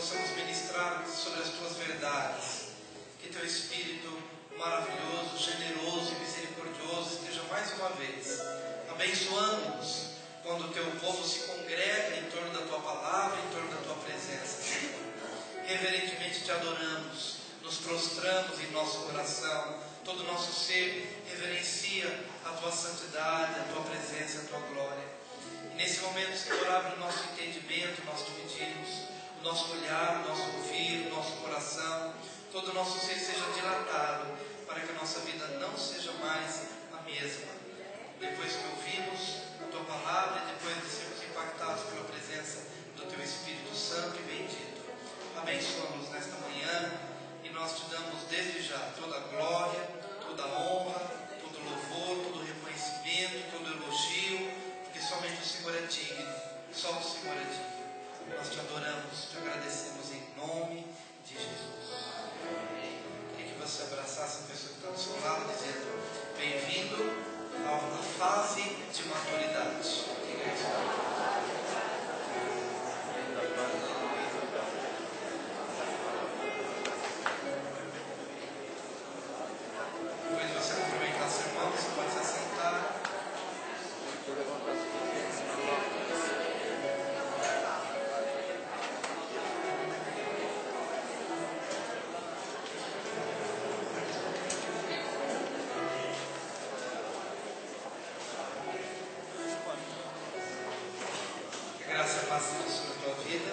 possamos ministrar sobre as tuas verdades. Que teu Espírito maravilhoso, generoso e misericordioso esteja mais uma vez abençoando-nos quando o teu povo se congrega em torno da tua palavra, em torno da tua presença, Senhor. Reverentemente te adoramos, nos prostramos em nosso coração, todo o nosso ser reverencia a tua santidade, a tua presença, a tua glória. E nesse momento, Senhor, abre o nosso entendimento, nós te pedimos, o nosso olhar, o nosso ouvir, o nosso coração, todo o nosso ser seja dilatado, para que a nossa vida não seja mais a mesma. Depois que ouvimos a tua palavra e depois de sermos impactados pela presença do teu Espírito Santo e bendito, abençoa-nos nesta manhã e nós te damos desde já toda a glória, toda a honra, todo o louvor, todo o reconhecimento, todo o elogio, porque somente o Senhor é digno, só o Senhor é digno. Nós te adoramos, te agradecemos em nome de Jesus. Queria que você abraçasse a pessoa que está do seu lado, dizendo: bem-vindo à fase de maturidade. Depois de você cumprimentar seu irmão, você pode se assentar. Graça e paz sobre a tua vida.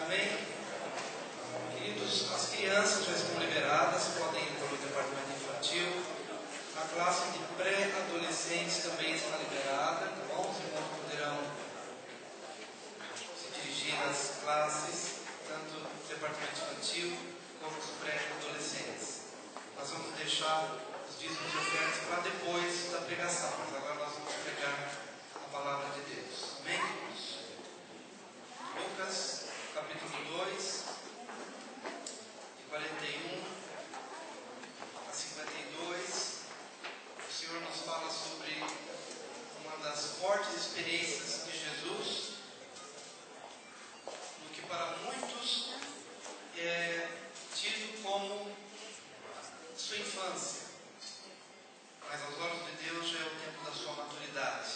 Amém? Queridos, as crianças já estão liberadas, podem ir para o departamento infantil. A classe de pré-adolescentes também está liberada. Tá bom? Os irmãos poderão se dirigir às classes, tanto do departamento infantil como dos pré-adolescentes. Nós vamos deixar os dízimos e ofertas para depois da pregação, mas agora nós vamos pregar a palavra de Deus. Amém? Lucas, capítulo 2, de 41 a 52, o Senhor nos fala sobre uma das fortes experiências de Jesus, no que para muitos é tido como sua infância, mas aos olhos de Deus já é o tempo da sua maturidade,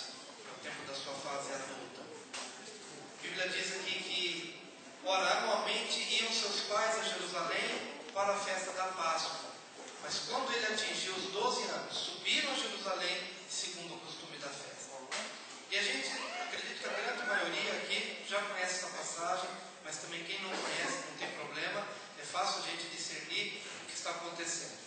é o tempo da sua fase adulta. A Bíblia diz aqui que, ora, anualmente iam seus pais a Jerusalém para a festa da Páscoa, mas quando ele atingiu os 12 anos, subiram a Jerusalém segundo o costume da festa. E a gente, acredito que a grande maioria aqui já conhece essa passagem, mas também quem não conhece, não tem problema, é fácil a gente discernir o que está acontecendo.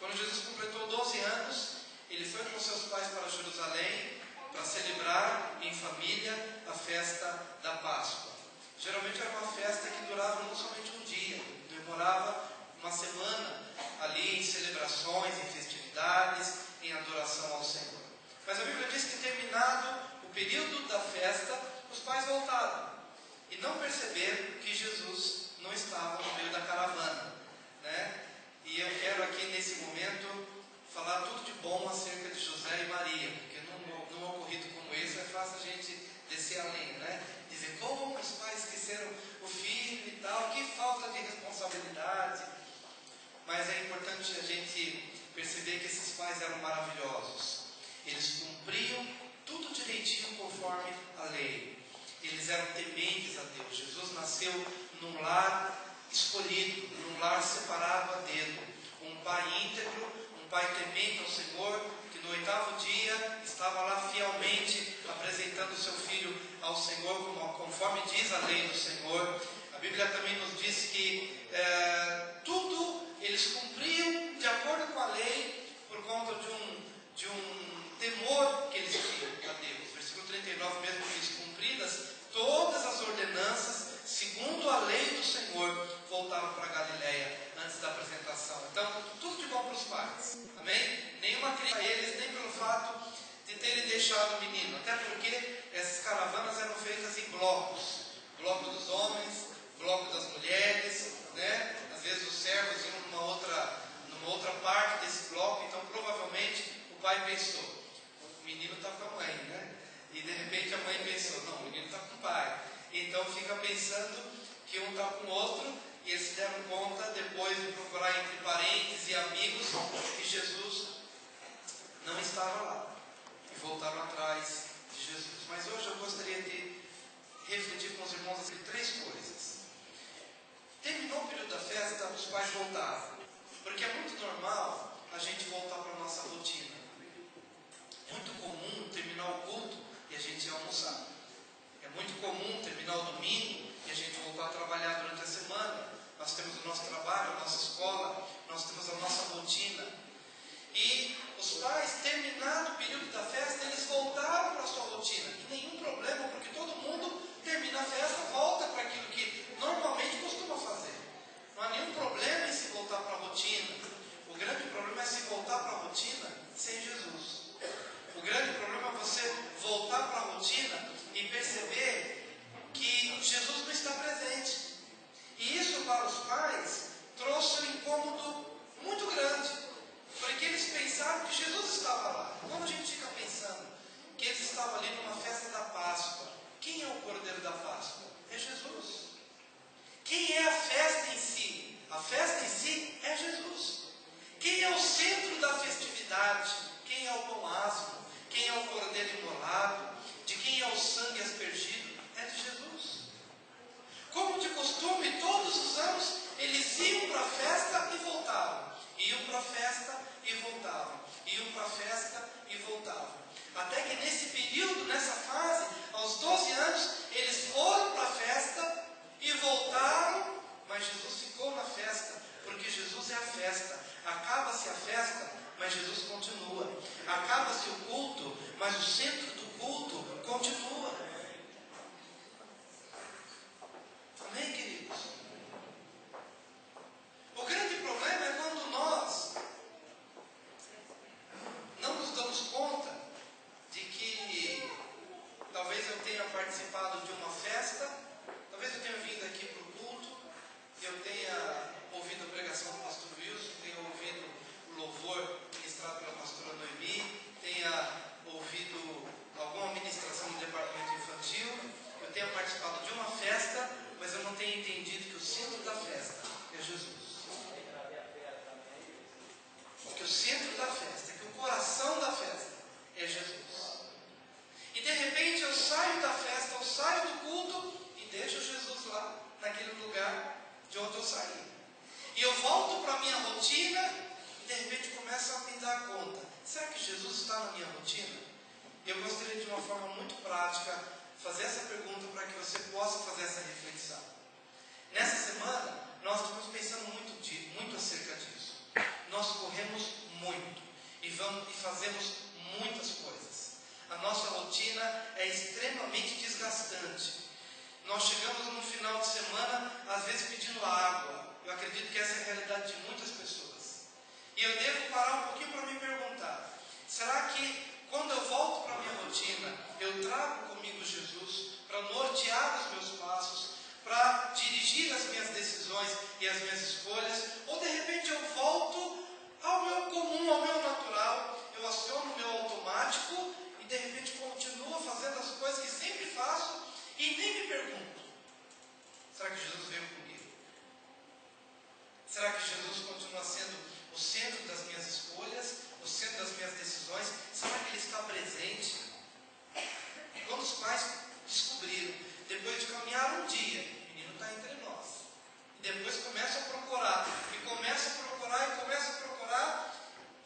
Quando Jesus completou 12 anos, ele foi com seus pais para Jerusalém para celebrar em família a festa da Páscoa. Geralmente era uma festa que durava não somente um dia, demorava uma semana ali em celebrações, em festividades, em adoração ao Senhor. Mas a Bíblia diz que terminado o período da festa, os pais voltaram e não perceberam que Jesus não estava no meio da caravana, né? E eu quero aqui nesse momento falar tudo de bom acerca de José e Maria, porque num ocorrido como esse é fácil a gente descer além, né? Dizer como os pais esqueceram o filho e tal, que falta de responsabilidade. Mas é importante a gente perceber que esses pais eram maravilhosos. Eles cumpriam tudo direitinho conforme a lei. Eles eram tementes a Deus. Jesus nasceu num lar escolhido, num lar separado a dedo. Um pai íntegro, um pai temente ao Senhor, que no 8º dia estava lá fielmente apresentando seu filho ao Senhor, conforme diz a lei do Senhor. A Bíblia também nos diz que tudo eles cumpriam de acordo com a lei, por conta de um temor que eles tinham a Deus. Versículo 39 mesmo diz: cumpridas todas as ordenanças, segundo a lei do Senhor, voltaram para Galiléia antes da apresentação. Então, tudo de bom para os pais. Amém? Nenhuma crítica a eles, nem pelo fato de terem deixado o menino. Até porque essas caravanas eram feitas em blocos. Bloco dos homens, bloco das mulheres, né? Às vezes os servos iam numa outra parte desse bloco. Então, provavelmente, o pai pensou: o menino está com a mãe, né? E de repente a mãe pensou: não, o menino está com o pai. Então fica pensando que um está com o outro, e eles se deram conta, depois de procurar entre parentes e amigos, que Jesus não estava lá. E voltaram atrás de Jesus. Mas hoje eu gostaria de refletir com os irmãos sobre 3 coisas. Terminou o período da festa, os pais voltaram. Porque é muito normal a gente voltar para a nossa rotina. É muito comum terminar o culto e a gente ir almoçar. É muito comum terminar o domingo e a gente voltar a trabalhar durante a semana. Nós temos o nosso trabalho, a nossa escola, nós temos a nossa rotina. E os pais, terminado o período da festa, eles voltaram para a sua rotina. E nenhum problema, porque todo mundo termina a festa, volta para aquilo que normalmente costuma fazer. Não há nenhum problema em se voltar para a rotina. O grande problema é se voltar para a rotina sem Jesus. O grande problema é você voltar para a rotina e perceber que Jesus não está presente. E isso para os pais trouxe um incômodo muito grande, porque eles pensaram que Jesus estava lá. Quando a gente fica pensando que eles estavam ali numa festa da Páscoa, quem é o Cordeiro da Páscoa? É Jesus. Quem é a festa em si? A festa em si é Jesus. Quem é o centro da festividade? Quem é o pão asmo? Quem é o cordeiro imolado? De quem é o sangue aspergido? É de Jesus. Como de costume, todos os anos, eles iam para a festa e voltavam. Iam para a festa e voltavam. Iam para a festa e voltavam. Até que nesse período, nessa fase, aos 12 anos, eles foram para a festa e voltaram, mas Jesus ficou na festa, porque Jesus é a festa. Acaba-se a festa, mas Jesus continua. Acaba-se o culto, mas o centro do culto continua. Amém, queridos? O grande problema é quando nós não nos damos conta de que talvez eu tenha participado de uma festa, talvez eu tenha vindo aqui para o culto, eu tenha ouvido a pregação do pastor Wilson, tenha ouvido o louvor ministrado pela pastora Noemi, tenha ouvido alguma ministração no departamento infantil, eu tenha participado de uma festa, mas eu não tenho entendido que o centro da festa é Jesus. Que o centro da festa, que o coração da festa é Jesus. E de repente eu saio da festa, eu saio do culto e deixo Jesus lá, naquele lugar de onde eu saí. E eu volto para a minha rotina e de repente começo a me dar conta. Será que Jesus está na minha rotina? Eu gostaria de uma forma muito prática fazer essa pergunta para que você possa fazer essa reflexão. Nessa semana, nós estamos pensando muito acerca disso. Nós corremos muito e fazemos muitas coisas. A nossa rotina é extremamente desgastante. Nós chegamos no final de semana, às vezes pedindo água. Eu acredito que essa é a realidade de muitas pessoas. E eu devo parar um pouquinho para me perguntar: será que quando eu volto para a minha rotina, eu trago comigo Jesus para nortear os meus passos, para dirigir as minhas decisões e as minhas escolhas? Ou de repente eu volto ao meu comum, ao meu natural, eu aciono o meu automático e de repente continuo fazendo as coisas que sempre faço e nem me pergunto: será que Jesus veio comigo? Será que Jesus continua sendo o centro das minhas escolhas, o centro das minhas decisões? Será que Ele está presente? Quando os pais descobriram, depois de caminhar um dia, o menino está entre nós, e depois começa a procurar, e começa a procurar, e começa a procurar,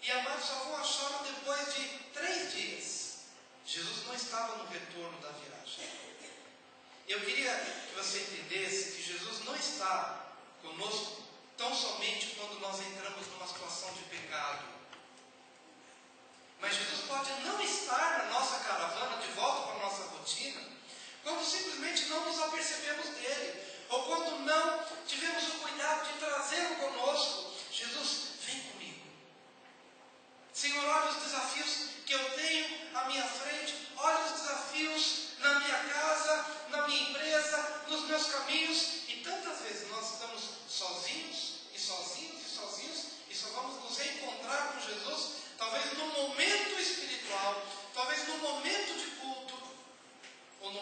e amados, só vão achá-lo depois de 3 dias. Jesus não estava no retorno da viagem. Eu queria que você entendesse que Jesus não está conosco tão somente quando nós entramos numa situação de pecado. Mas Jesus pode não estar na nossa caravana, de volta para a nossa rotina, quando simplesmente não nos apercebemos dele, ou quando não tivemos o cuidado de trazê-lo conosco. Jesus, vem comigo. Senhor, olha os desafios que eu tenho à minha frente, olha os desafios na minha casa, na minha empresa, nos meus caminhos. E tantas vezes nós estamos sozinhos, e só vamos nos reencontrar com Jesus, talvez no momento espiritual, talvez no momento de culto, ou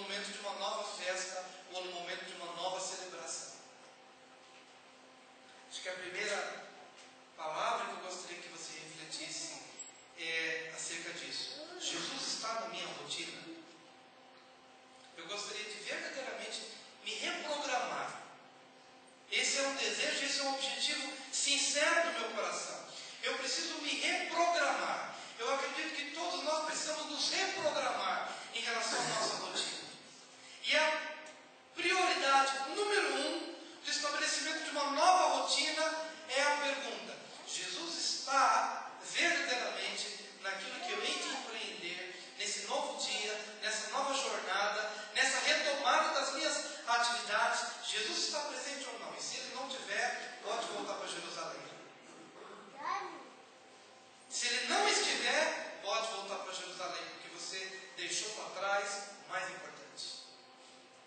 Jesus está presente ou não? E se ele não tiver, pode voltar para Jerusalém. Se ele não estiver, pode voltar para Jerusalém, porque você deixou para trás o mais importante.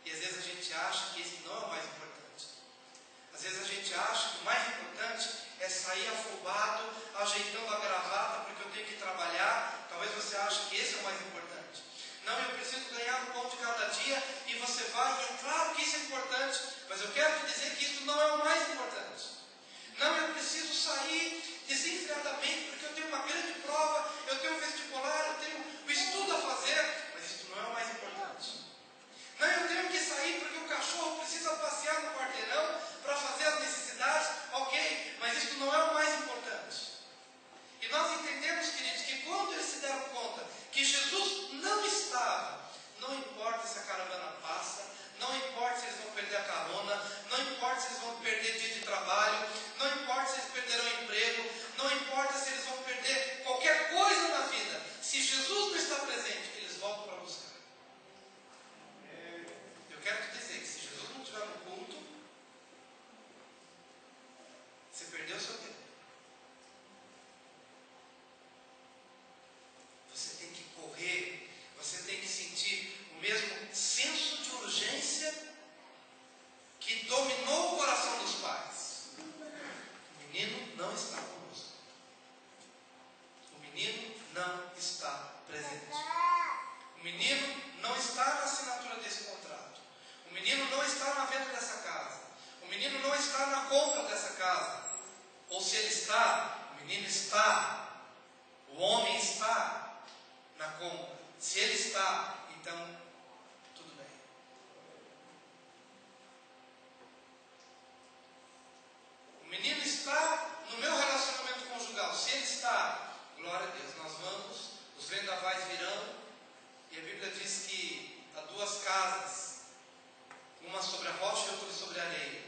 E às vezes a gente acha que esse não é o mais importante. Às vezes a gente acha que o mais importante é sair afobado, ajeitando a gravata, porque eu tenho que trabalhar. Talvez você ache que esse é o mais importante. Não, eu preciso ganhar o pão de cada dia, e você vai, e é claro que isso é importante, mas eu quero te dizer que isso não é o mais importante. Não, eu preciso sair desenfreadamente, porque eu tenho uma grande prova, eu tenho um vestibular, eu tenho o estudo a fazer, mas isso não é o mais importante. Não, eu tenho que sair porque o cachorro precisa passear no quarteirão para fazer as necessidades, ok, mas isso não é o mais importante. E nós entendemos, queridos, que quando eles se deram conta que Jesus não estava, não importa se a caravana passa, não importa se eles vão perder a carona, não importa se eles vão perder dia de trabalho, não importa se eles perderão o emprego, não importa se eles vão perder qualquer coisa na vida, se Jesus não está presente, eles voltam para buscar. Eu quero te dizer que se Jesus não estiver no culto, você perdeu o seu tempo. Você tem que correr, você tem que sentir o mesmo senso de urgência que dominou o coração dos pais. O menino não está conosco. O menino não está presente. O menino não está na assinatura desse contrato. O menino não está na venda dessa casa. O menino não está na compra dessa casa. Ou se ele está, o menino está. O homem está na compra. Se ele está, então tudo bem. O menino está no meu relacionamento conjugal. Se ele está, glória a Deus, nós vamos, os vendavais virão, e a Bíblia diz que há duas casas, uma sobre a rocha e outra sobre a areia.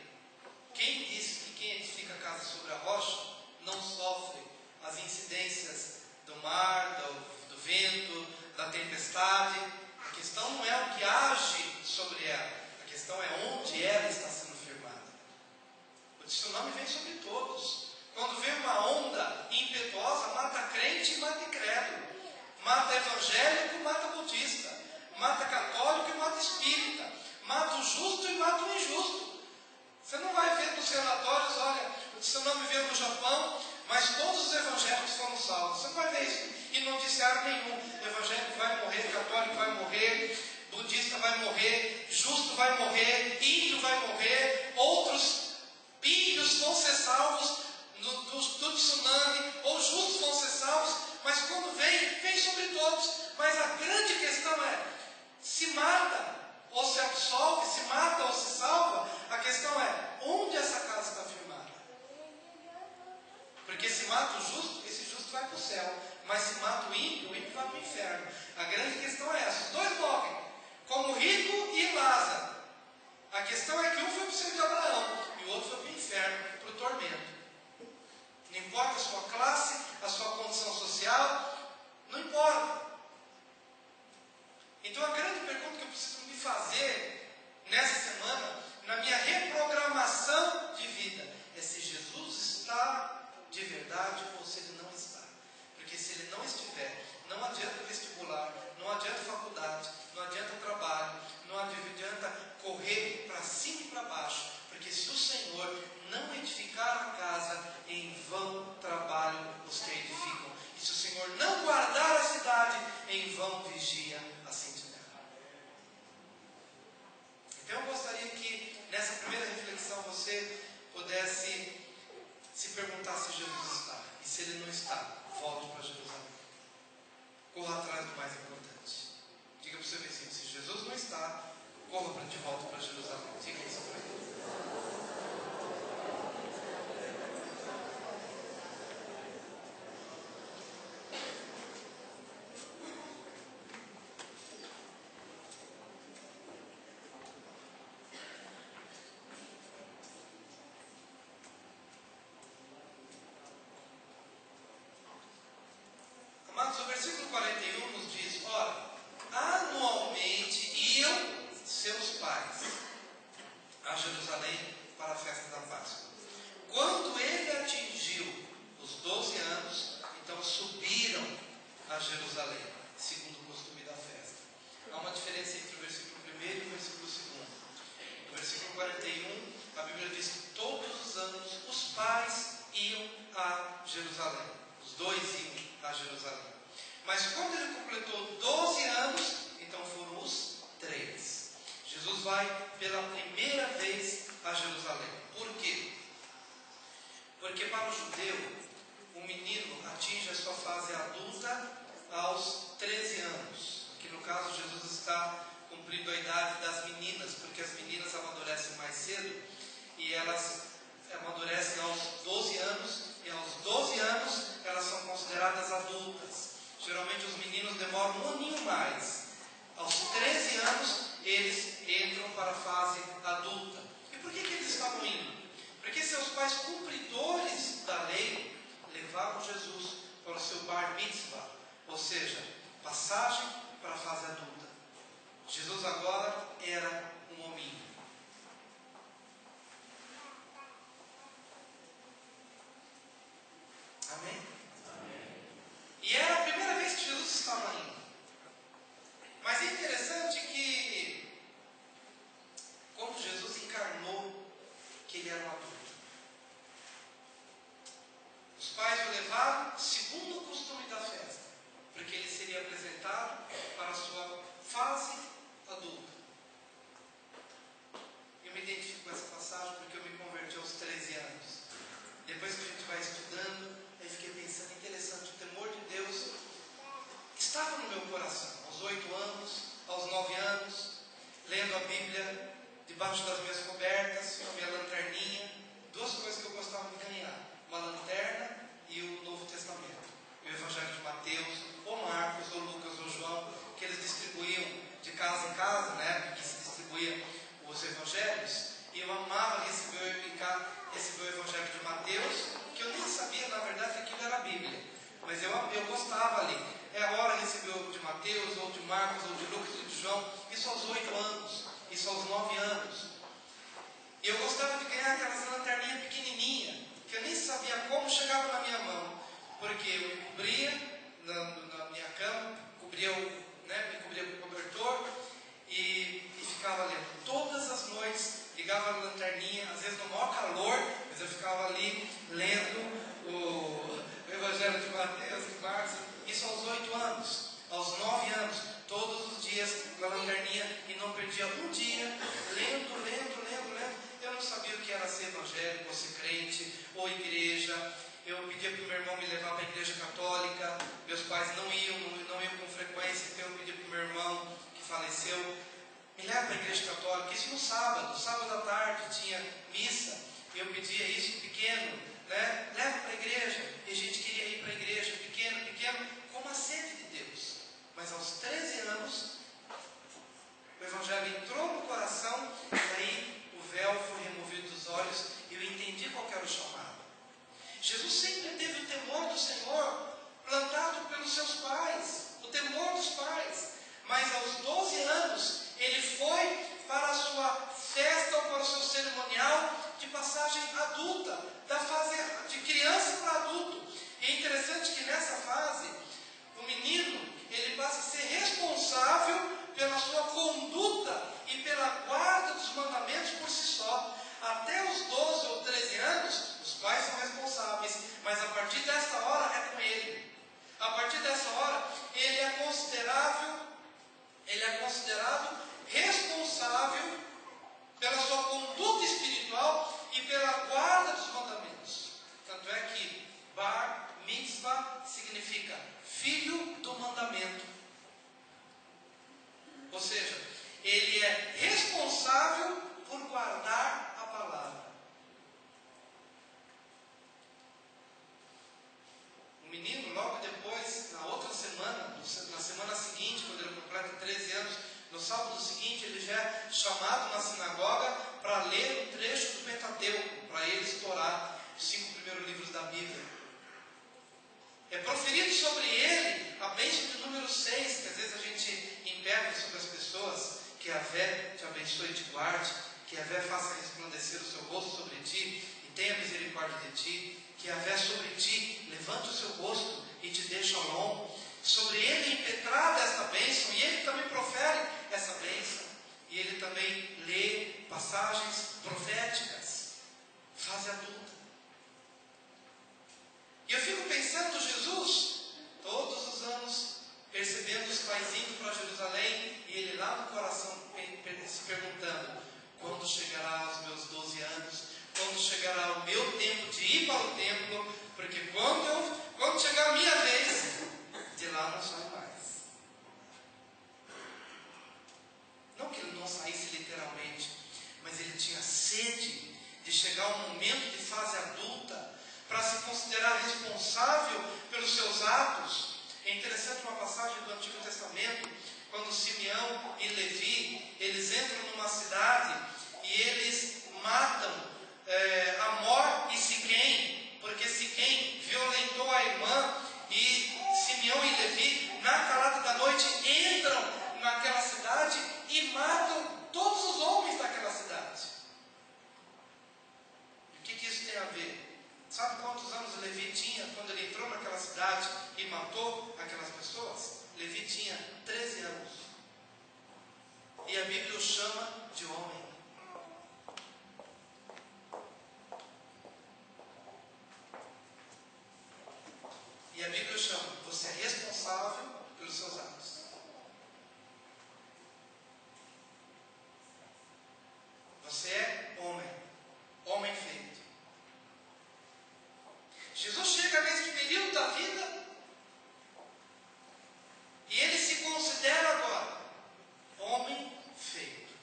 Quem disse que quem edifica a casa sobre a rocha não sofre as incidências do mar, do vento, da tempestade? A questão não é o que age sobre ela, a questão é onde ela está sendo firmada. O tsunami vem sobre todos. Quando vem uma onda impetuosa, mata crente e mata incrédulo, mata evangélico, mata budista, mata católico e mata espírita, mata o justo e mata o injusto. Você não vai ver nos relatórios, olha, o tsunami veio no Japão, mas todos os evangélicos foram salvos. Você não vai ver isso. E não disseram nenhum. Evangélico vai morrer, católico vai morrer, budista vai morrer, justo vai morrer, índio vai morrer, outros ímpios vão ser salvos do tsunami, ou justos vão ser salvos, mas quando vem sobre todos. Mas a grande questão é, se mata ou se absolve, se mata ou se salva, a questão é, onde essa casa está firmada? Porque se mata o justo, esse justo vai para o céu, mas se mata o ímpio vai para o inferno. A grande questão é essa, os dois morrem, como rico e Lázaro. A questão é que um foi para o seio de Abraão, e o outro foi para o inferno, para o tormento. Não importa a sua classe, a sua condição social, não importa. Então a grande pergunta que eu preciso me fazer nessa semana, na minha reprogramação de vida, é se Jesus está de verdade ou se ele não está. Porque se ele não estiver, não adianta vestibular, não adianta faculdade, não adianta trabalho, não adianta correr para cima e para baixo. Porque se o Senhor não edificar a casa, em vão trabalham os que a edificam. E se o Senhor não guardar a cidade, em vão vigia a sentinela. Então eu gostaria que nessa primeira reflexão você pudesse se perguntar se Jesus está. E se ele não está, volte para Jerusalém. Corra atrás do mais importante. Diga para o seu vizinho, se Jesus não está, corra de volta para Jerusalém. Diga isso para ele. Amados, o versículo 41 nos diz, ora, anualmente iam seus pais a Jerusalém para a festa da Páscoa. Quando ele atingiu os 12 anos, então subiram a Jerusalém, segundo o costume da festa. Há uma diferença entre o versículo 1 e o versículo 2. No versículo 41, a Bíblia diz que todos os anos os pais iam a Jerusalém. Os dois iam a Jerusalém. Mas quando ele completou 12 anos, então foram os 3. Jesus vai pela primeira vez a Jerusalém. Por quê? Porque para o judeu, o menino atinge a sua fase adulta aos 13 anos. Aqui no caso, Jesus está cumprindo a idade das meninas, porque as meninas amadurecem mais cedo e elas amadurecem aos 12 anos, e aos 12 anos elas são consideradas adultas. Geralmente os meninos demoram um aninho mais. Aos 13 anos eles entram para a fase adulta. E por que eles estavam indo? Porque seus pais cumpridores da lei levavam Jesus para o seu bar mitzvah, ou seja, passagem para a fase adulta. Jesus agora era um hominho. Amém? Amém? E era a primeira vez que Jesus estava indo. Mas é interessante que, quando Jesus encarnou que ele era um adulto, os pais o levaram segundo o costume da festa, porque ele seria apresentado para a sua fase adulta. Eu me identifico com essa passagem porque eu me converti aos 13 anos. Depois que a gente vai estudando, aí fiquei pensando, interessante, o temor de Deus estava no meu coração. Aos 8 anos, aos 9 anos, lendo a Bíblia debaixo das minhas cobertas, com a minha lanterninha. Duas coisas que eu gostava de ganhar: uma lanterna e o Novo Testamento, o Evangelho de Mateus, ou Marcos, ou Lucas, ou João, que eles distribuíam de casa em casa, né? Que se distribuía os Evangelhos. E eu amava receber o Evangelho de Mateus, que eu nem sabia, na verdade, que aquilo era a Bíblia. Mas eu gostava ali. É a hora de receber o de Mateus, ou de Marcos, ou de Lucas, ou de João. Isso aos 8 anos, isso aos 9 anos. E eu gostava de ganhar aquelas lanterninhas pequenininhas, que eu nem sabia como chegava na minha mão. Porque eu me cobria na minha cama, me cobria com o cobertor e ficava lendo. Todas as noites, ligava a lanterninha, às vezes no maior calor, mas eu ficava ali lendo o Evangelho de Mateus, de Marcos, isso aos 8 anos, aos 9 anos, todos os dias com a lanterninha, e não perdia um dia, lendo. Eu não sabia o que era ser evangélico, ou ser crente, ou igreja. Eu pedia para o meu irmão me levar para a igreja católica. Meus pais não iam com frequência, então eu pedi para o meu irmão, que faleceu, me leva para a igreja católica. Isso no sábado à tarde tinha missa, e eu pedia isso pequeno, né? Leva para a igreja. E a gente queria ir para a igreja, pequeno, com uma sede de Deus. Mas aos 13 anos, o Evangelho entrou no coração, e aí o véu foi removido dos olhos, e eu entendi qual era o chamado. Jesus sempre teve o temor do Senhor, plantado pelos seus pais, o temor dos pais. Mas aos 12 anos, ele foi para a sua festa, ou para o seu cerimonial de passagem adulta, da fase de criança para adulto. E é interessante que nessa fase, o menino, ele passa a ser responsável pela sua conduta e pela guarda dos mandamentos por si só. Até os 12 ou 13 anos, os pais são responsáveis, mas a partir dessa hora é com ele. A partir dessa hora, ele é considerado responsável pela sua conduta espiritual e pela guarda dos mandamentos. Tanto é que Bar Mitzvah significa filho do mandamento. Ou seja, ele é responsável por guardar a palavra. O menino, logo depois, na outra semana, na semana seguinte, quando ele completa 13 anos, no sábado seguinte, ele já é chamado na sinagoga para ler um trecho do Pentateuco, para ele estourar os 5 primeiros livros da Bíblia. É proferido sobre ele a bênção de número 6, que às vezes a gente impede sobre as pessoas, que a fé te abençoe e te guarde, Que Yahvé faça resplandecer o seu rosto sobre ti e tenha misericórdia de ti. Que Yahvé sobre ti levante o seu rosto e te dê shalom. Sobre ele impetrada esta bênção, e ele também profere essa bênção. E ele também lê passagens proféticas. Fase adulta. E eu fico pensando, Jesus, todos os anos, percebendo os pais indo para Jerusalém, e ele lá no coração se perguntando: quando chegará os meus 12 anos? Quando chegará o meu tempo de ir para o templo? Porque quando chegar a minha vez, de lá não sai mais. Não que ele não saísse literalmente, mas ele tinha sede de chegar ao momento de fase adulta para se considerar responsável pelos seus atos. É interessante uma passagem do Antigo Testamento, quando Simeão e Levi, eles entram numa cidade e eles matam Amor e Siquém, porque Siquém violentou a irmã, e Simeão e Levi, na calada da noite, entram naquela cidade e matam todos os homens daquela cidade. E o que isso tem a ver? Sabe quantos anos Levi tinha quando ele entrou naquela cidade e matou aquelas pessoas? Levi tinha 13 anos. E a Bíblia o chama de homem. E a Bíblia chama: você é responsável pelos seus atos. Você é homem, homem feito. Jesus chega nesse período da vida e ele se considera agora homem feito,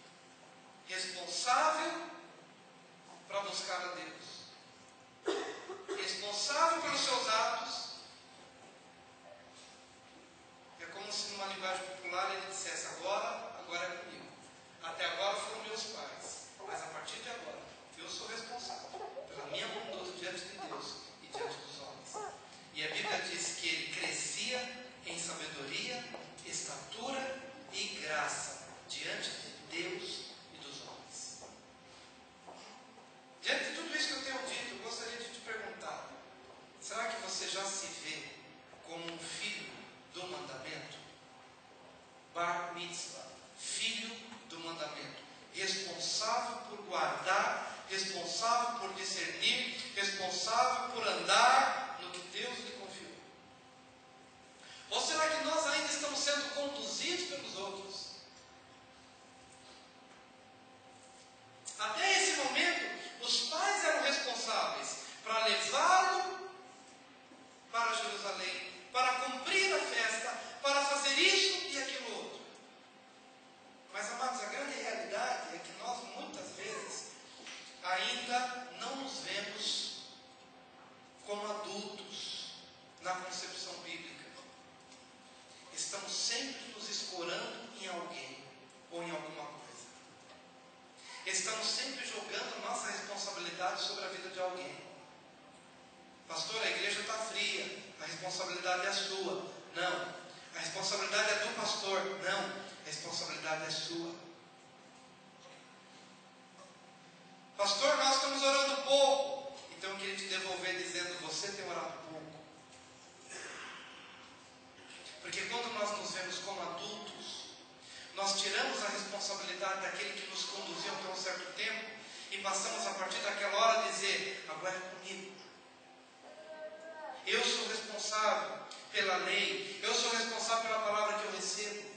responsável para buscar a Deus, responsável pelos seus atos. É como se numa linguagem popular ele dissesse: agora é comigo. Até agora foram meus pais, mas a partir de agora eu sou responsável pela minha conduta diante de Deus e diante dos homens. E a Bíblia diz que ele crescia em sabedoria, estatura e graça diante de Deus e dos homens. Diante de tudo isso que eu tenho dito, eu gostaria de te perguntar: será que você já se vê como um filho do mandamento? Bar mitzvah, filho do mandamento, responsável por guardar, responsável por discernir, responsável por andar no que Deus lhe confiou. Ou será que nós ainda estamos sendo conduzidos pelos outros? Até esse momento, os pais eram responsáveis para levá-lo para Jerusalém, para cumprir a festa, para fazer isso e aquilo outro. Mas, amados, a grande realidade é que nós muitas vezes ainda não nos vemos como adultos na concepção bíblica. Estamos sempre nos escorando em alguém ou em alguma coisa. Estamos sempre jogando nossa responsabilidade sobre a vida de alguém. Pastor, a igreja está fria, a responsabilidade é sua. Não. A responsabilidade é do pastor. Não. A responsabilidade é sua. Pastor, nós estamos orando pouco. Então eu queria te devolver dizendo: você tem orado pouco. Porque quando nós nos vemos como adultos, nós tiramos a responsabilidade daquele que nos conduziu até um certo tempo e passamos a partir daquela hora a dizer: agora é comigo. Eu sou responsável pela lei. Eu sou responsável pela palavra que eu recebo.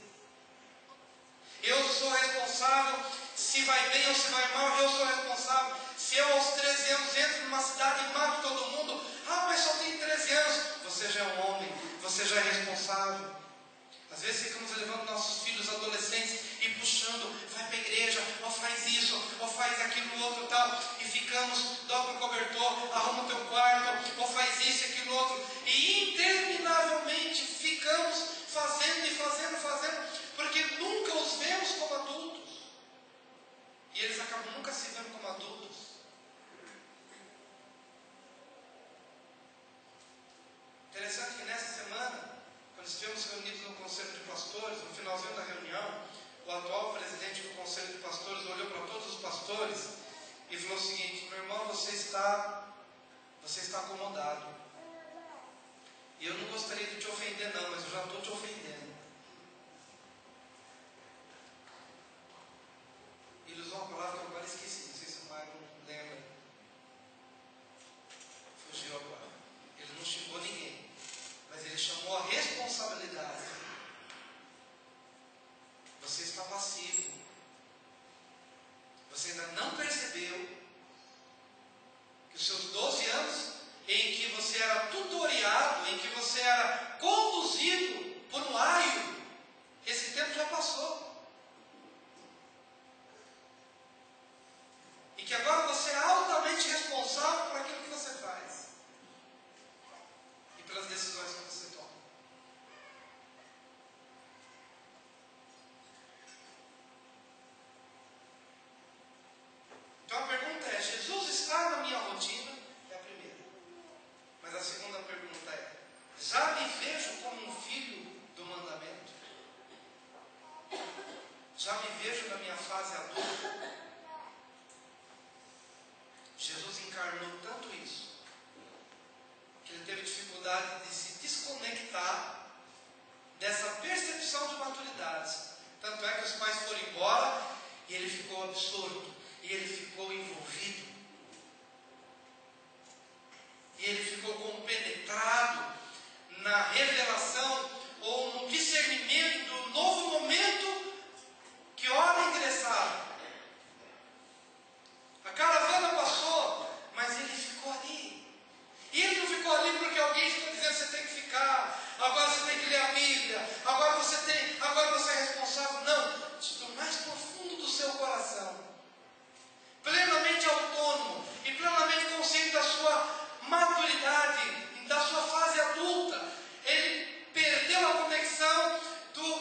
Eu sou responsável se vai bem ou se vai mal. Eu sou responsável se eu aos 13 anos entro numa cidade e mato todo mundo. Ah, mas só tem 13 anos. Você já é um homem. Você já é responsável. Às vezes ficamos levando nossos filhos adolescentes e puxando: vai para a igreja, ou faz isso, ou faz aquilo outro tal, e ficamos: dobra o cobertor, arruma o teu quarto, ou faz isso e aquilo outro, e interminavelmente ficamos fazendo e fazendo, porque nunca os vemos como adultos, e eles acabam nunca se vendo como adultos. Interessante que nessa semana, quando estivemos reunidos no Conselho de Pastores, no finalzinho da reunião, o atual presidente do Conselho de Pastores olhou para todos pastores e falou o seguinte: meu irmão, você está acomodado. E eu não gostaria de te ofender não, mas eu já estou te ofendendo. Ele usou uma palavra que eu agora esqueci, não sei se o pai não lembra. Fugiu agora. Ele não xingou ninguém, mas ele chamou a responsabilidade. Você está passivo. Você ainda não percebeu que os seus 12 anos em que você era tutoriado, em que você era conduzido por um aio, esse tempo já passou. E que agora você é altamente responsável por aquilo que você faz e pelas decisões que você toma. Então a pergunta é: Jesus está na minha rotina? É a primeira. Mas a segunda pergunta é: já me vejo como um filho do mandamento? Já me vejo na minha fase adulta? Jesus encarnou tanto isso, que ele teve dificuldade de se desconectar dessa percepção de maturidade. Tanto é que os pais foram embora e ele ficou absorto, e ele ficou envolvido, e ele ficou compenetrado na revelação ou no discernimento do novo momento que ora ingressava. A caravana passou, mas ele ficou ali. E ele não ficou ali porque alguém ficou dizendo: você tem que ficar, agora você tem que ler a Bíblia, agora você é responsável. Não, do mais profundo do seu coração, plenamente autônomo e plenamente consciente da sua maturidade, da sua fase adulta, ele perdeu a conexão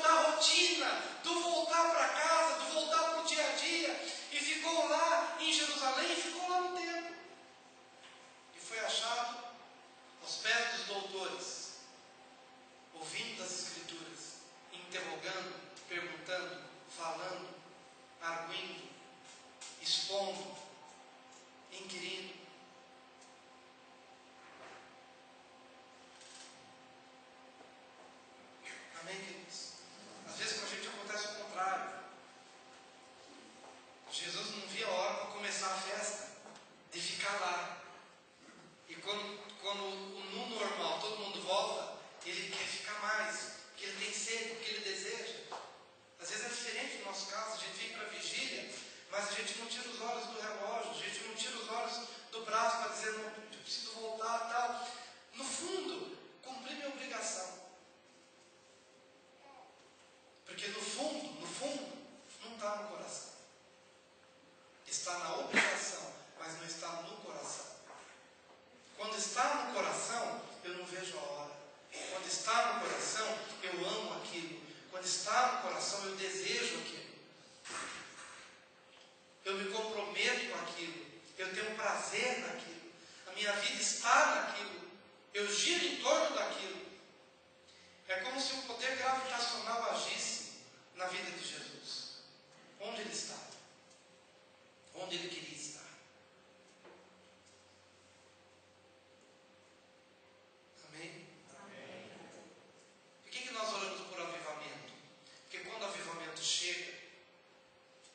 da rotina, do voltar para casa, do voltar para o dia a dia, e ficou lá em Jerusalém, e ficou lá no templo. E foi achado aos pés dos doutores, ouvindo das Escrituras, interrogando, perguntando, falando, arguindo, expondo, inquirindo. Amém, queridos? Às vezes com a gente acontece o contrário. Jesus não via a hora para começar a festa, de ficar lá. E quando no normal todo mundo volta, ele quer ficar mais, porque ele tem sede, porque ele deseja. Às vezes é diferente no nosso caso, a gente vem para a vigília, mas a gente não tira os olhos do relógio, a gente não tira os olhos do braço para dizer: não, eu preciso voltar e tal. No fundo, cumprir minha obrigação. Porque no fundo, não está no coração. Está na obrigação, mas não está no coração. Quando está no coração, eu não vejo a hora. Quando está no coração, eu amo aquilo. Quando está no coração, eu desejo aquilo. Eu me comprometo com aquilo. Eu tenho prazer naquilo. A minha vida está naquilo. Eu giro em torno daquilo. É como se o poder gravitacional agisse na vida de Jesus. Onde ele está? Onde ele queria estar. Amém? Amém. Por que nós oramos por avivamento? Porque quando o avivamento chega,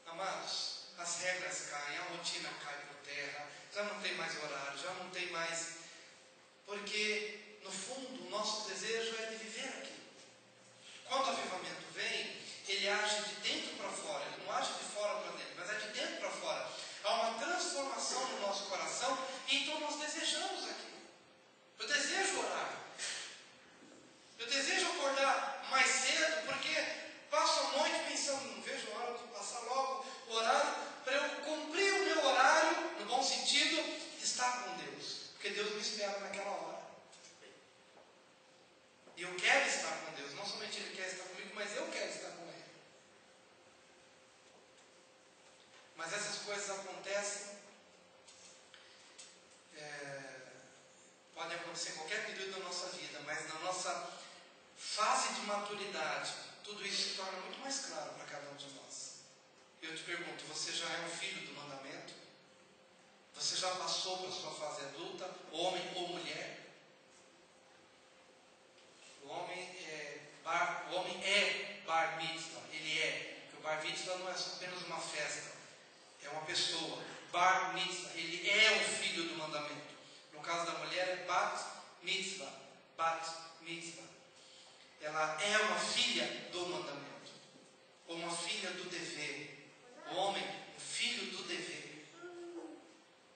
amados, as regras caem, a rotina cai por terra, já não tem mais horário, já não tem mais. Porque, no fundo, o nosso desejo é de viver aquilo. Quando o avivamento vem, ele age de dentro para fora, ele não age de fora para dentro, mas é de dentro para fora. Há uma transformação no nosso coração, e então nós desejamos aquilo. Eu desejo orar. Eu desejo acordar mais cedo, porque passo a noite pensando: não vejo a hora de passar logo o horário, para eu cumprir o meu horário, no bom sentido, estar com Deus. Porque Deus me espera naquela hora. E eu quero estar com Deus. Não somente Ele quer estar comigo, mas eu quero estar com Ele. Mas essas coisas acontecem, podem acontecer em qualquer período da nossa vida, mas na nossa fase de maturidade, tudo isso se torna muito mais claro para cada um de nós. Eu te pergunto: você já é um filho do mandamento? Você já passou para a sua fase adulta, homem ou mulher? O homem é bar mitzvah, ele é. Porque o bar mitzvah não é apenas uma festa, é uma pessoa. Bar mitzvah, ele é um filho do mandamento. No caso da mulher é bat mitzvah. Bat mitzvah. Ela é uma filha do mandamento, ou uma filha do dever. O homem, um filho do dever.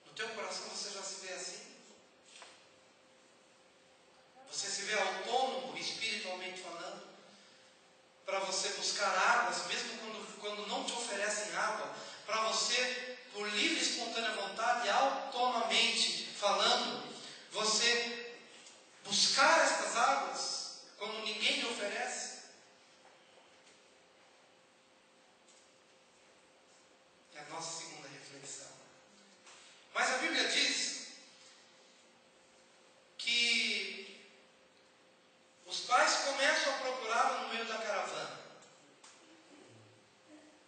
No teu coração você já se vê assim? Você se vê autônomo, espiritualmente falando, para você buscar águas, mesmo quando não te oferecem água, para você, por livre e espontânea vontade, autonomamente falando, você buscar estas águas, quando ninguém lhe oferece? É a nossa segunda reflexão. Mas a Bíblia diz que os pais começam a procurá-lo no meio da caravana.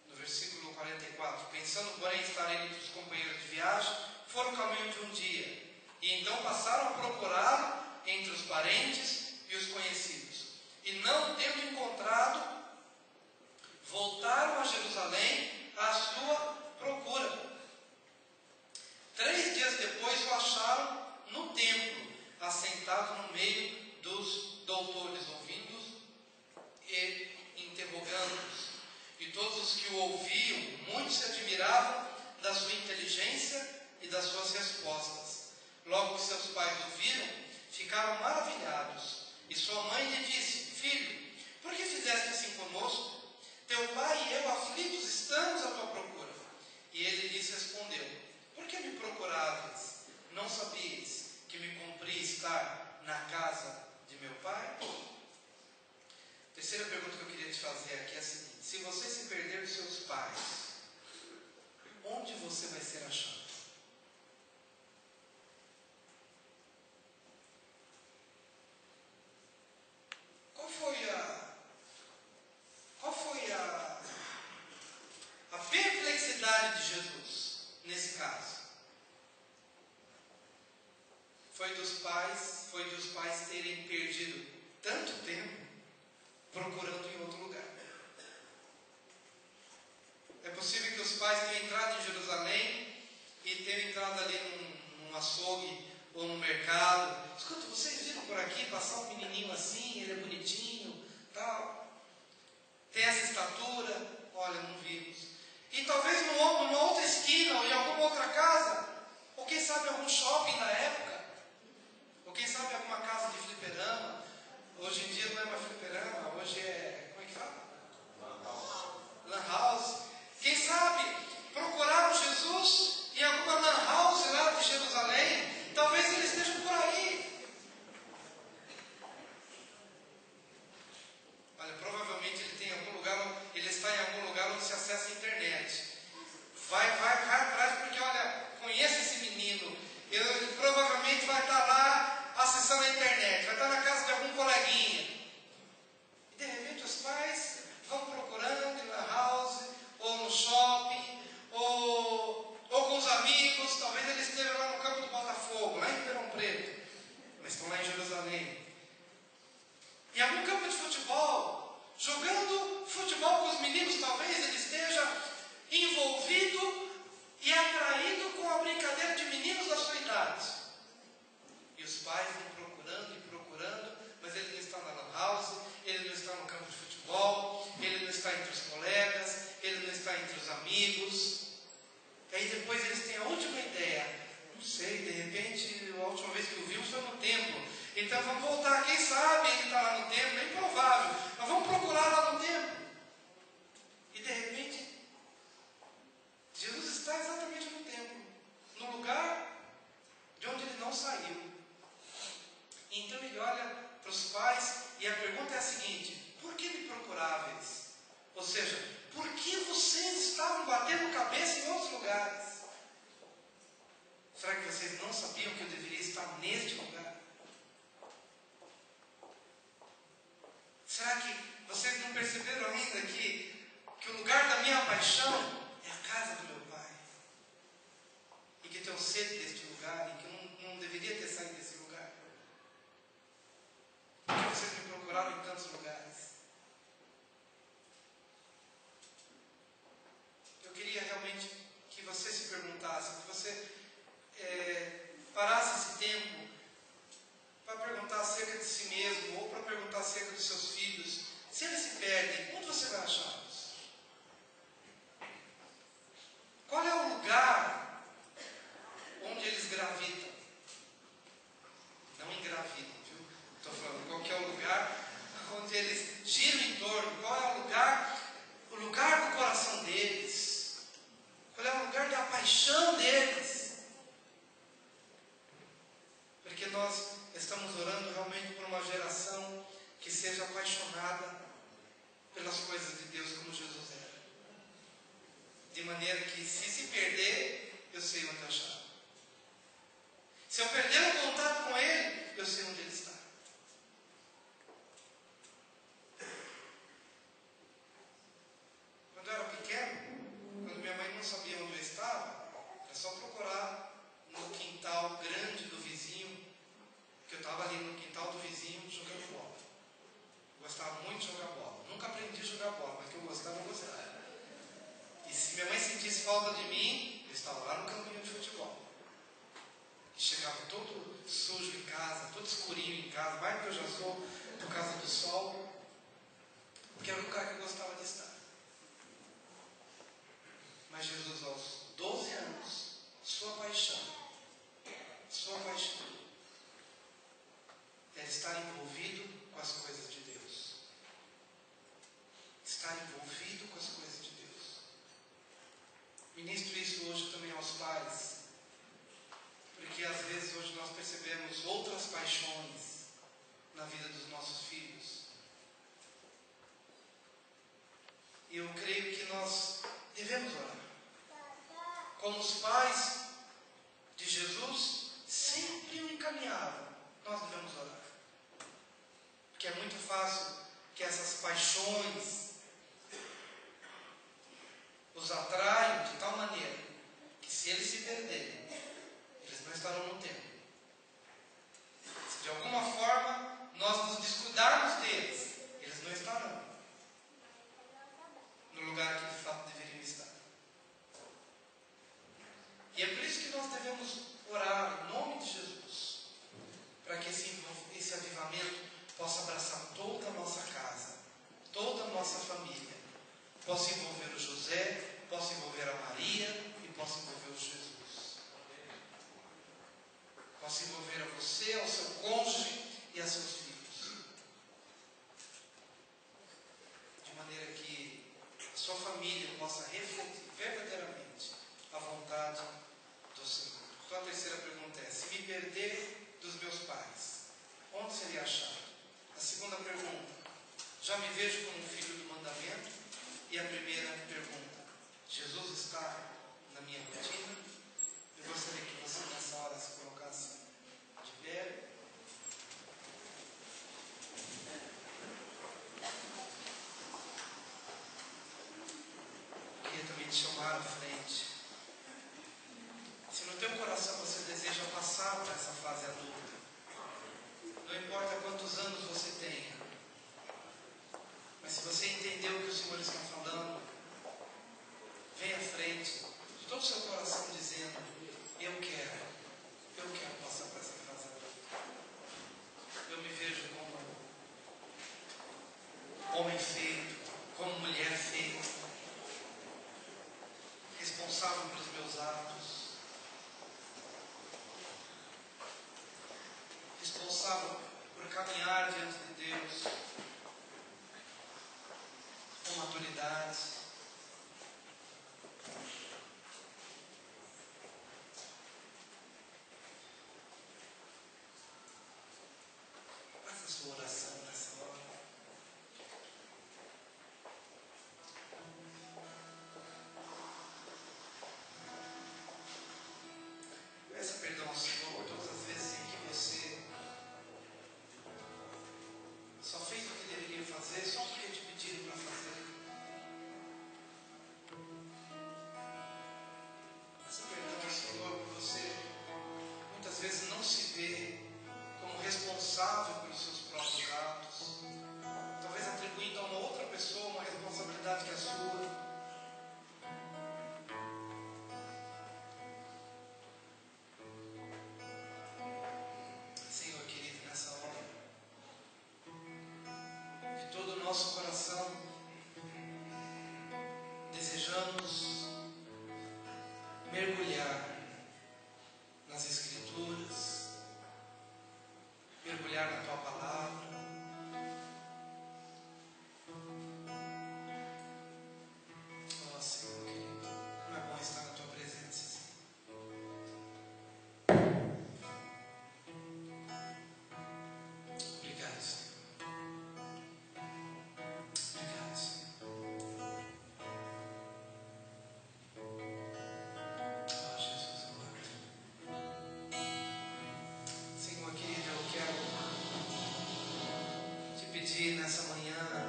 No versículo 44, pensando porém estar ele entre os companheiros de viagem, foram o caminho de um dia, e então passaram a procurá-lo entre os parentes e os conhecidos. E não tendo encontrado, voltaram a Jerusalém à sua procura. 3 dias depois o acharam no templo, assentado no meio dos doutores, ouvindo-os e interrogando-os. E todos os que o ouviam, muitos se admiravam da sua inteligência e das suas respostas. Logo que seus pais o viram, ficaram maravilhados. E sua mãe lhe disse: Filho, por que fizeste assim conosco? Teu pai e eu aflitos estamos à tua procura. E ele lhes respondeu: Por que me procuráveis? Não sabíeis que me cumpria estar na casa de meu pai? A terceira pergunta que eu queria te fazer aqui é a seguinte: se você se perder dos seus pais, onde você vai ser achado? Qual foi a perplexidade de Jesus nesse caso? Foi dos pais terem perdido tanto tempo procurando em outro lugar. É possível que os pais tenham entrado em Jerusalém e tenham entrado ali num açougue ou no mercado. Escuta, vocês viram por aqui passar um menininho assim, ele é bonitinho, tal, tem essa estatura? Olha, não vimos. E talvez numa outra esquina ou em alguma outra casa, ou quem sabe algum shopping na época, ou quem sabe alguma casa de fliperama. Hoje em dia não é mais fliperama, hoje é, como é que fala? Lan house. Quem sabe procuraram Jesus em alguma lan house lá de Jerusalém. Talvez ele esteja por aí. Olha, provavelmente ele está em algum lugar onde se acessa a internet. Vai atrás, porque olha, conheça esse menino. Ele provavelmente vai estar lá acessando a internet, vai estar na casa de algum coleguinha. E de repente os pais vão procurando em lan house, ou no shopping, ou com os amigos. Talvez ele esteja lá no campo do Botafogo, lá em Ribeirão Preto, mas estão lá em Jerusalém. Em algum campo de futebol, jogando futebol com os meninos, talvez ele esteja envolvido e atraído com a brincadeira de meninos da sua idade. E os pais vão procurando, mas ele não está na lan house, ele não está no campo de futebol, ele não está entre os colegas, ele não está entre os amigos. E aí depois eles têm a última ideia: não sei, de repente a última vez que o vimos foi no templo, então vamos voltar, quem sabe ele está lá no templo, é improvável, mas vamos procurar lá no templo. E de repente Jesus está exatamente no templo, no lugar de onde ele não saiu. Então ele olha para os pais e a pergunta é a seguinte: por que me procuráveis? Ou seja, por que vocês estavam batendo cabeça em outros lugares? Será que vocês não sabiam que eu deveria estar neste lugar? paixão deles. Porque nós estamos orando realmente por uma geração que seja apaixonada pelas coisas de Deus como Jesus era. De maneira que se perder, eu sei onde achar. Se eu perder o contato com Ele, eu sei onde Ele está. Quando eu era pequeno, quando minha mãe não sabia onde eu estava, era só procurar no quintal grande do vizinho, que eu estava ali no quintal do vizinho jogando bola. Eu gostava muito de jogar bola. Nunca aprendi a jogar bola, mas que eu gostava, eu gostava. E se minha mãe sentisse falta de mim, eu estava lá no campinho de futebol. E chegava todo sujo em casa, todo escurinho em casa, mais do que eu já sou, por causa do sol, porque era o lugar que eu gostava de estar. Mas Jesus, aos 12 anos, sua paixão era estar envolvido com as coisas de Deus. Estar envolvido com as coisas de Deus. Ministro isso hoje também aos pais, porque às vezes hoje nós percebemos outras paixões na vida dos nossos filhos. E eu creio que nós devemos orar. Como os pais de Jesus sempre o encaminhavam, nós devemos orar. Porque é muito fácil que essas paixões os atraiam de tal maneira que se eles se perderem, eles não estarão no tempo. Se de alguma forma nós nos descuidarmos deles, eles não estarão no lugar que de fato deveriam estar. E é por isso que nós devemos orar em nome de Jesus, para que esse avivamento possa abraçar toda a nossa casa, toda a nossa família, possa envolver o José, possa envolver a Maria e possa envolver o Jesus. Possa envolver a você, ao seu cônjuge e a seus filhos. De maneira que a sua família possa refletir verdadeiramente a vontade do Senhor. Então a terceira pergunta é: se me perder dos meus pais, onde seria achado? A segunda pergunta: já me vejo como filho do mandamento? E a primeira pergunta: Jesus está na minha rotina? Eu gostaria que você nessa hora se colocasse de pé. Eu queria também te chamar à frente. Se no teu coração você deseja passar para essa fase adulta, não importa quantos anos você tenha, mas se você entendeu o que o Senhor está falando, vem à frente de todo o seu coração dizendo: eu quero passar por essa fase adulta. Eu me vejo como homem feito, como mulher feita. pedir nessa manhã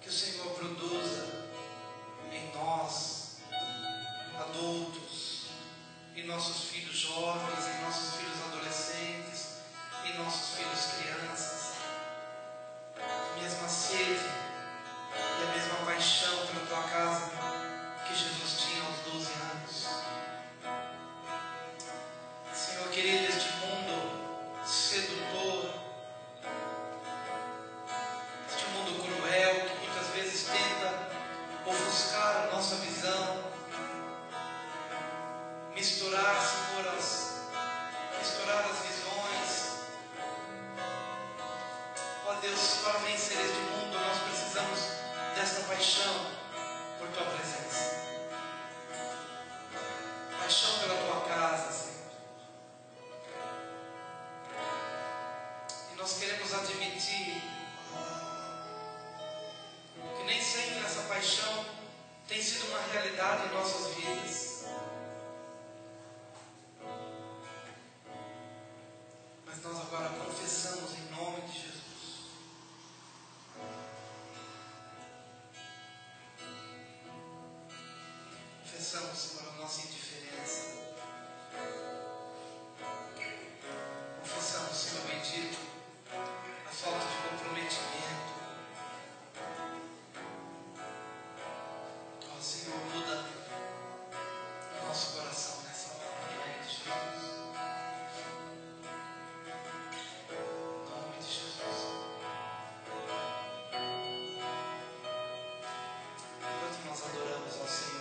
que o Senhor produza em nós, adultos, em nossos filhos jovens, em nossos filhos adolescentes, em nossos filhos crianças, a mesma sede e a mesma paixão pela tua casa que Jesus tinha aos 12 anos. Senhor querido, este mundo sedutor, este mundo cruel que muitas vezes tenta ofuscar a nossa visão, misturar, Senhor, as visões. Ó Deus, para vencer este mundo nós precisamos desta paixão por tua presença, paixão pela tua casa, Senhor. E nós queremos admitir que nem sempre essa paixão tem sido uma realidade em nossas vidas. Mas nós agora confessamos em nome de Jesus. Confessamos, Senhor, a nossa indiferença. Confessamos, Senhor bendito, a falta de comprometimento. Ó Senhor, muda o nosso coração nessa hora, em nome de Jesus. Em nome de Jesus. Enquanto nós adoramos ao Senhor,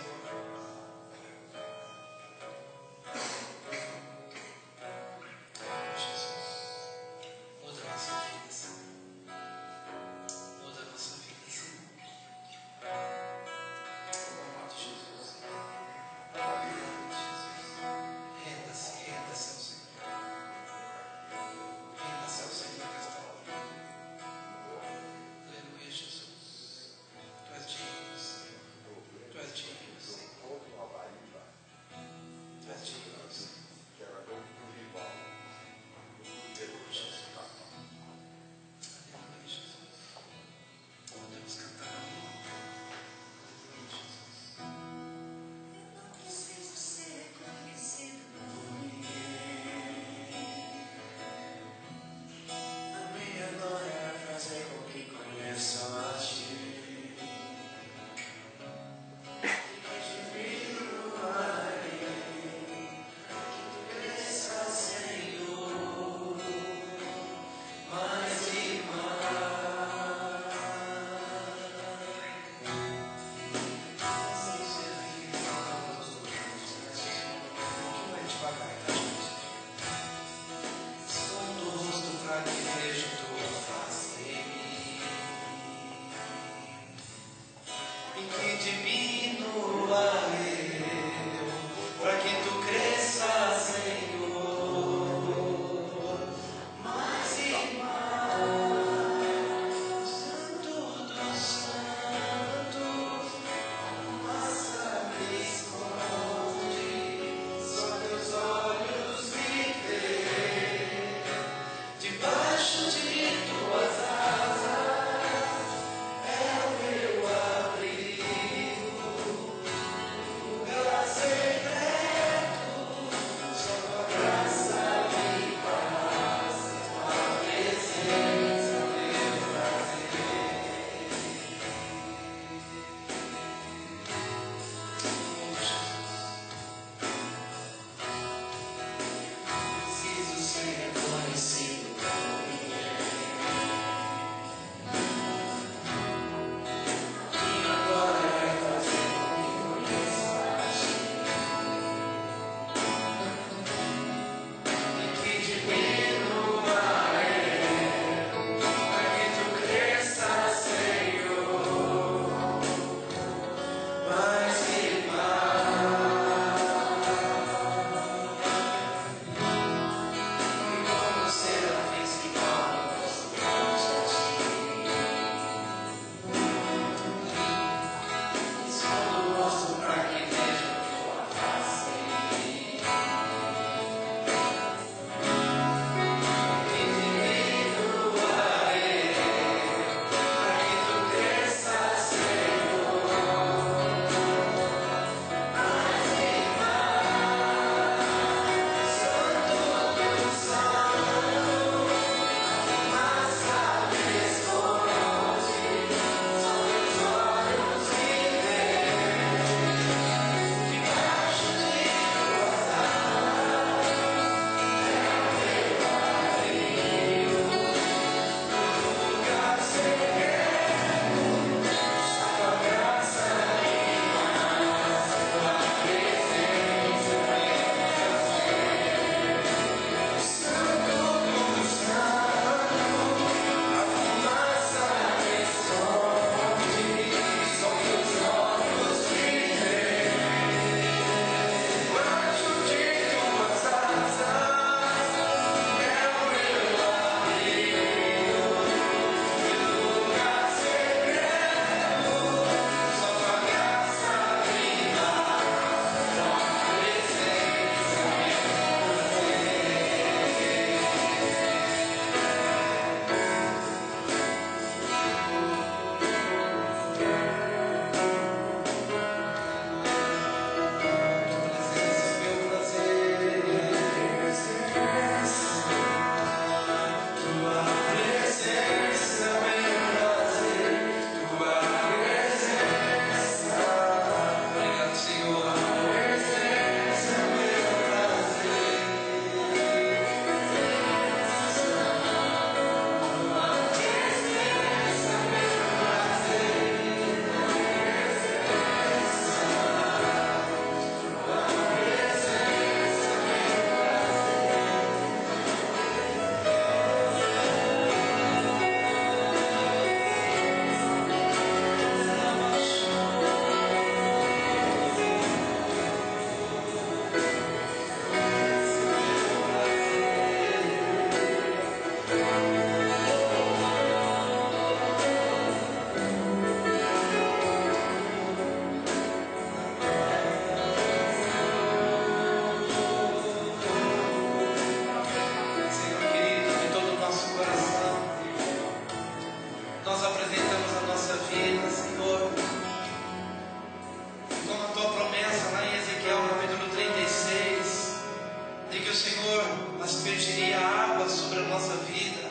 aspergiria água sobre a nossa vida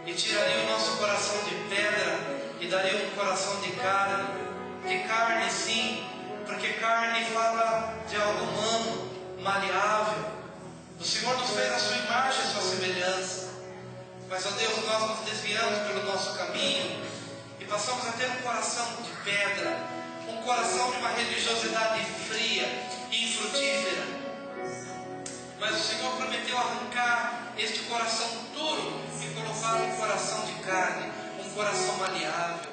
e tiraria o nosso coração de pedra e daria um coração de carne sim, porque carne fala de algo humano, maleável. O Senhor nos fez a sua imagem, a sua semelhança, mas, ó Deus, nós nos desviamos pelo nosso caminho e passamos a ter um coração de pedra, um coração de uma religiosidade fria e infrutífera. Mas o Senhor prometeu arrancar este coração duro e colocar um coração de carne, um coração maleável.